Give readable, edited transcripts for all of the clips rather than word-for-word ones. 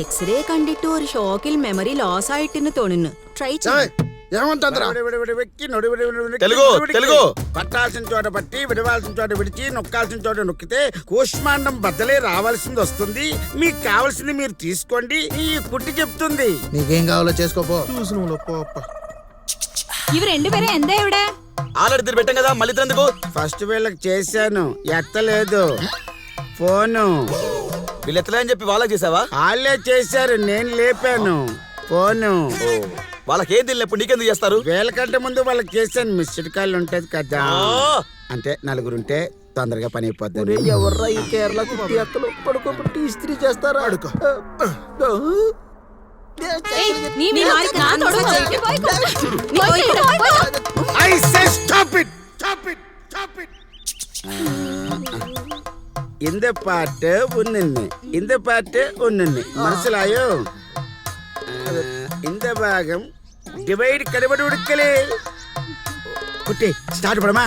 X-ray കണ്ടിട്ട് ഒരു ഷോക്കിൽ memory loss ആയിട്ടിന്ന് തോന്നുന്നു. ട്രൈ తెలుగు పట్టాల్సిన చోట పట్టి విడవాల్సిన చోట విడిచి నొక్కాల్సిన చోట నొక్కితే కూష్మాండం బద్దలే రావాల్సింది వస్తుంది. మీకు కావాల్సింది మీరు తీసుకోండి, ఈ కుట్టి చెప్తుంది. నీకేం కావాలో చేసుకోపో. ఇవి రెండు పేరే ఎంత ఇవిడ ఆల్రెడీ ఇద్దరు పెట్టాం కదా, మళ్ళీ ఇద్దరు ఎందుకు? ఫస్ట్ వీళ్ళకి చేశాను, ఎత్తలేదు ఫోను. వీళ్ళు ఎత్తలేదని చెప్పి వాళ్ళకి చేసావా? వాళ్ళే చేశారు, నేను లేపాను ఫోను. వాళ్ళకేం తెలియదు, ఇప్పుడు నీకెందుకు చేస్తారు? వీళ్ళకంటే ముందు వాళ్ళకి చేశాను. మిస్డ్ కాల్ ఉంటది కదా, అంటే నలుగురుంటే తొందరగా పని అయిపోతుంది. ఎవర్రా ఈ కేరళ కుట్టి అక్కలు పడుకోబట్టి ఇస్త్రీ చేస్తారా? అడుకో. இந்த பாட்டு ஒன்னு, இந்த பாட்டு ஒன்னு, മനസ്സിലായോ? இந்த భాగం డివైడ్ కడబడి ఉడకలే. కుట్టి స్టార్ట్ పడమా.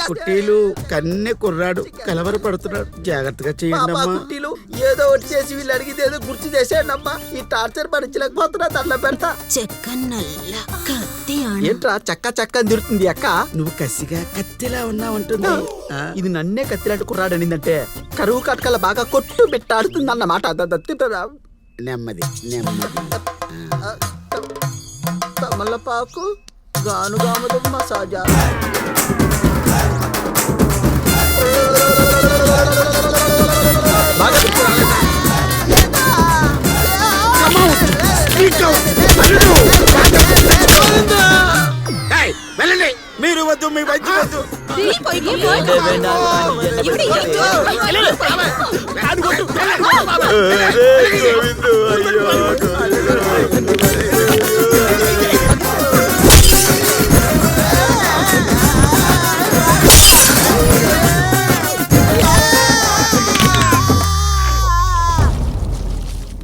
కుట్టీలు కన్నే కుర్రాడు కలవర పడుతున్నాడు, జాగ్రత్తగా చేయండి. కుట్టీలు ఏదో ఒకటి చేసి వీళ్ళు అడిగితే ఏదో గుర్తు చేసేయండమ్మా. ఈ టార్చర్ భరించలేకపోతున్నా, దాంట్లో పెడతా. ఏంట్రా చక్క చక్క తిరుగుతుంది అక్క? నువ్వు కసిగా కత్తిలా ఉన్నావు అంటుంది. ఇది నన్నే కత్తిలాంటి కుర్రాడు అనిందంటే కరువు కట్కల బాగా కొట్టు పెట్టాడుతుంది అన్నమాట. నెమ్మది నెమ్మది. తమలపాకు గానుగామదు మసాజా. మీరు వద్దు, మీ వైద్యం వద్దు.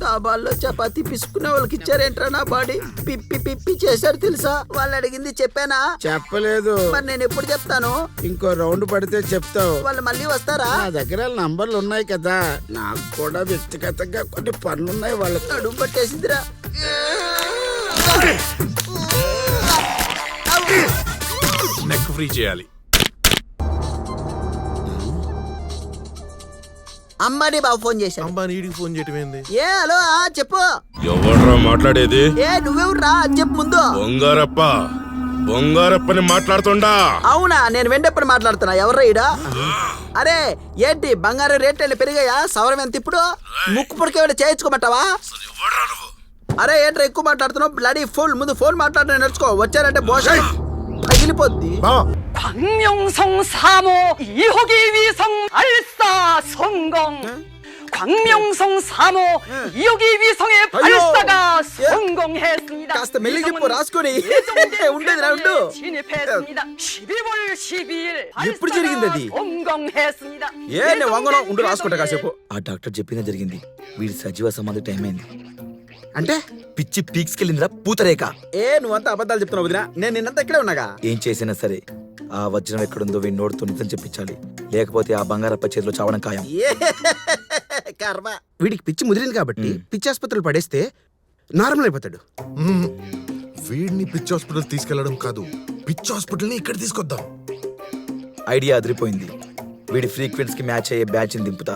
డాబాల్లో చపాతీ పిసుకునే వాళ్ళకి ఇచ్చారేంట్రా నా బాడీ? పిప్పి పిప్పి చేశారు తెలుసా? వాళ్ళు అడిగింది చెప్పానా? చెప్పలేదు. మరి నేను ఎప్పుడు చెప్తాను? ఇంకో రౌండ్ పడితే చెప్తావు. వాళ్ళు మళ్ళీ వస్తారా? నా దగ్గర నంబర్లు ఉన్నాయి కదా, నాకు కూడా వ్యక్తిగతంగా కొన్ని పనులున్నాయి. వాళ్ళకి అడుగు పట్టేసిందిరా. నెక్ ఫ్రీ చేయాలి. అంబానీ బాబు ఫోన్ చేశాను. అంబానీడికి ఫోన్ చేయటం ఏంది? ఏ హలో చెప్పు. ఎవర్రా మాట్లాడేది? ఏ నువ్వెవరురా చెప్పు ముందు. బొంగారప్పని మాట్లాడుతుండా? అవునా, నేను వెంటప్పుడు మాట్లాడుతున్నా. ఎవర్రా ఈడ? అరే ఏంటి బంగారం రేట్లు పెరిగాయా? సవరం ఎంత ఇప్పుడు? ముక్కు పొడికి ఏమైనా చేయించుకోమంటావా? అరే ఏంట్రా ఎక్కువ మాట్లాడుతున్నావు? బ్లడీ ఫుల్ ముందు ఫోన్ మాట్లాడడం నేర్చుకో. వచ్చారంటే బోష పగిలిపోద్ది. 광명성 3호 2호기 위성 발사 성공. 광명성 3호 2호기 위성의 발사가 성공했습니다. కాస్త మెల్లిగా చెప్పు, రాసుకొని ఉండేది రాండు. 진입했습니다. 12월 12일 ఎప్పుడు జరిగింది అది? 성공했습니다. ఏ నేను వంగను ఉండు, రాసుకుంటా కాసేపు. ఆ డాక్టర్ చెప్పిందే జరిగింది. వీడి సజీవ సమాధి టైం అయింది. అంటే పిచ్చి పీక్స్ కెళ్ళిందిరా పూతరేక. ఏ నువ్వంతా అబద్ధాలు చెప్తున్నావు వదినా. నేను నిన్నంతా ఇక్కడే ఉన్నాగా. ఏం చేసినా సరే ఆ వజ్రం ఎక్కడుందో వీడి నోటితో నిజం చెప్పించాలి, లేకపోతే ఆ బంగారప్ప చేతిలో చావడం ఖాయం. కర్మ. వీడికి పిచ్చి ముదిరింది కాబట్టి పిచ్చి ఆసుపత్రులు పడేస్తే నార్మల్ అయిపోతాడు. వీడిని పిచ్చి హాస్పిటల్ తీసుకెళ్లడం కాదు, పిచ్చి హాస్పిటల్ ని ఇక్కడ తీసుకొద్దాం. ఐడియా అదిరిపోయింది. వీడి ఫ్రీక్వెన్సీకి మ్యాచ్ అయ్యే బ్యాచ్ ని దింపుతా.